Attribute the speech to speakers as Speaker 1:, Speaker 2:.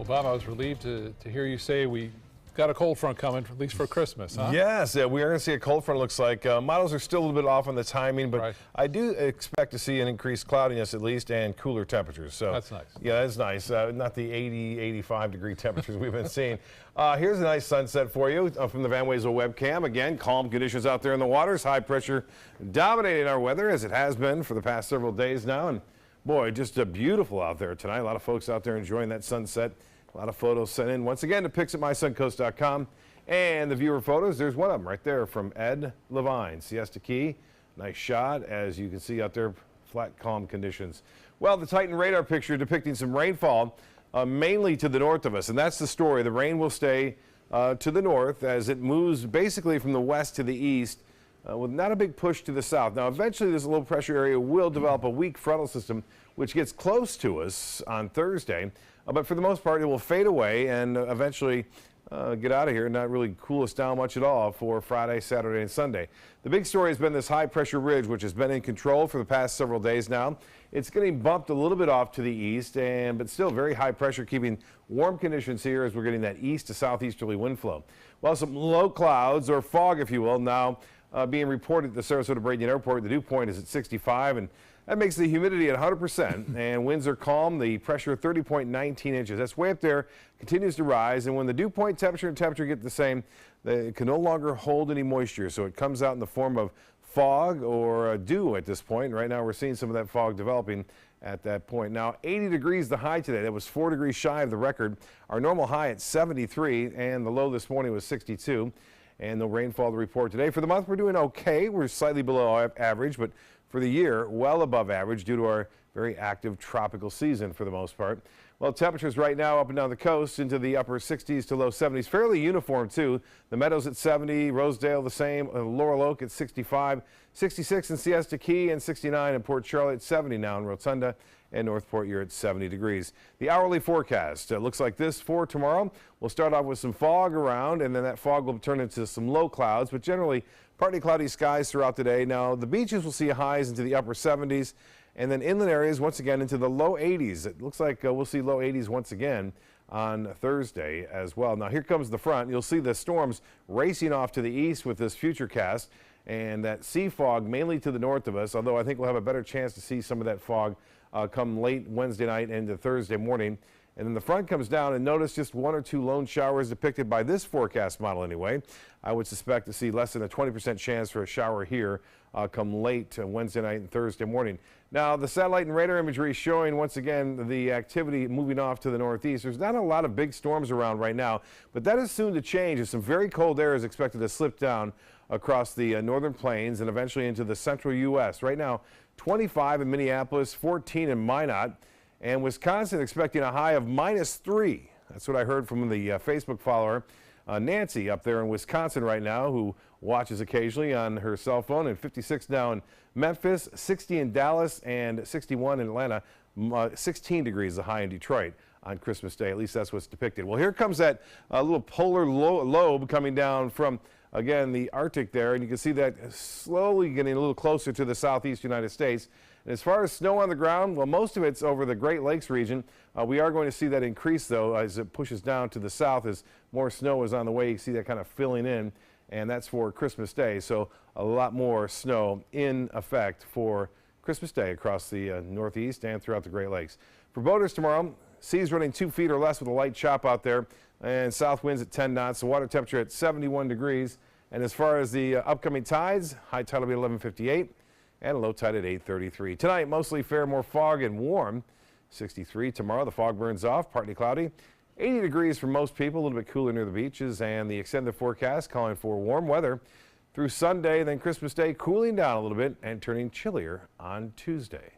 Speaker 1: Well, Bob, I was relieved to hear you say we got a cold front coming, at least for Christmas, huh?
Speaker 2: Yes, we are going to see a cold front, looks like. Models are still a little bit off on the timing, but
Speaker 1: Right.
Speaker 2: I do expect to see an increased cloudiness at least and cooler temperatures. So
Speaker 1: That's nice.
Speaker 2: Yeah, that's nice. Not the 80, 85 degree temperatures we've been seeing. Here's a nice sunset for you from the Van Wezel webcam. Again, calm conditions out there in the waters. High pressure dominating our weather as it has been for the past several days now. And boy, just beautiful out there tonight. A lot of folks out there enjoying that sunset. A lot of photos sent in once again to pics@mysuncoast.com. And the viewer photos, there's one of them right there from Ed Levine, Siesta Key. Nice shot, as you can see out there, flat, calm conditions. Well, the Titan radar picture depicting some rainfall, mainly to the north of us. And that's the story. The rain will stay to the north as it moves basically from the west to the east, with not a big push to the south. Now, eventually, this low pressure area will develop a weak frontal system, which gets close to us on Thursday. But for the most part, it will fade away and eventually get out of here and not really cool us down much at all for Friday, Saturday, and Sunday. The big story has been this high pressure ridge, which has been in control for the past several days now. It's getting bumped a little bit off to the east, but still very high pressure, keeping warm conditions here as we're getting that east to southeasterly wind flow. Well, some low clouds, or fog, if you will, now being reported at the Sarasota-Bradenton Airport. The dew point is at 65, and that makes the humidity at 100%, and winds are calm. The pressure 30.19 inches. That's way up there, continues to rise, and when the dew point temperature and temperature get the same, it can no longer hold any moisture, so it comes out in the form of fog or dew at this point. Right now we're seeing some of that fog developing at that point. Now 80 degrees the high today. That was 4 degrees shy of the record. Our normal high at 73, and the low this morning was 62. And no rainfall to report today. For the month, we're doing okay. We're slightly below average, but for the year, well above average due to our very active tropical season for the most part. Well, temperatures right now up and down the coast into the upper 60s to low 70s, fairly uniform too. The Meadows at 70, Rosedale the same, Laurel Oak at 65, 66 in Siesta Key, and 69 in Port Charlotte, 70 now in Rotunda, and Northport, you're at 70 degrees. The hourly forecast looks like this for tomorrow. We'll start off with some fog around, and then that fog will turn into some low clouds, but generally partly cloudy skies throughout the day. Now, the beaches will see highs into the upper 70s, and then inland areas once again into the low 80s. It looks like we'll see low 80s once again on Thursday as well. Now, here comes the front. You'll see the storms racing off to the east with this future cast, and that sea fog mainly to the north of us, although I think we'll have a better chance to see some of that fog come late Wednesday night into Thursday morning. And then the front comes down, and notice just 1 or 2 lone showers depicted by this forecast model anyway. I would suspect to see less than a 20% chance for a shower here come late Wednesday night and Thursday morning. Now, the satellite and radar imagery is showing once again the activity moving off to the northeast. There's not a lot of big storms around right now, but that is soon to change as some very cold air is expected to slip down across the northern plains and eventually into the central U.S. Right now, 25 in Minneapolis, 14 in Minot, and Wisconsin expecting a high of -3. That's what I heard from the Facebook follower, Nancy, up there in Wisconsin right now, who watches occasionally on her cell phone, and 56 now in Memphis, 60 in Dallas, and 61 in Atlanta, 16 degrees the high in Detroit on Christmas Day. At least that's what's depicted. Well, here comes that little polar lobe coming down from, again, the Arctic there, and you can see that slowly getting a little closer to the southeast United States. And as far as snow on the ground, well, most of it's over the Great Lakes region. We are going to see that increase, though, as it pushes down to the south as more snow is on the way. You see that kind of filling in, and that's for Christmas Day. So a lot more snow in effect for Christmas Day across the northeast and throughout the Great Lakes. For boaters tomorrow, seas running 2 feet or less with a light chop out there, and south winds at 10 knots. The water temperature at 71 degrees. And as far as the upcoming tides, high tide will be 11:58 and a low tide at 8:33. Tonight, mostly fair, more fog and warm. 63 tomorrow. The fog burns off, partly cloudy. 80 degrees for most people, a little bit cooler near the beaches, and the extended forecast calling for warm weather through Sunday, then Christmas Day cooling down a little bit and turning chillier on Tuesday.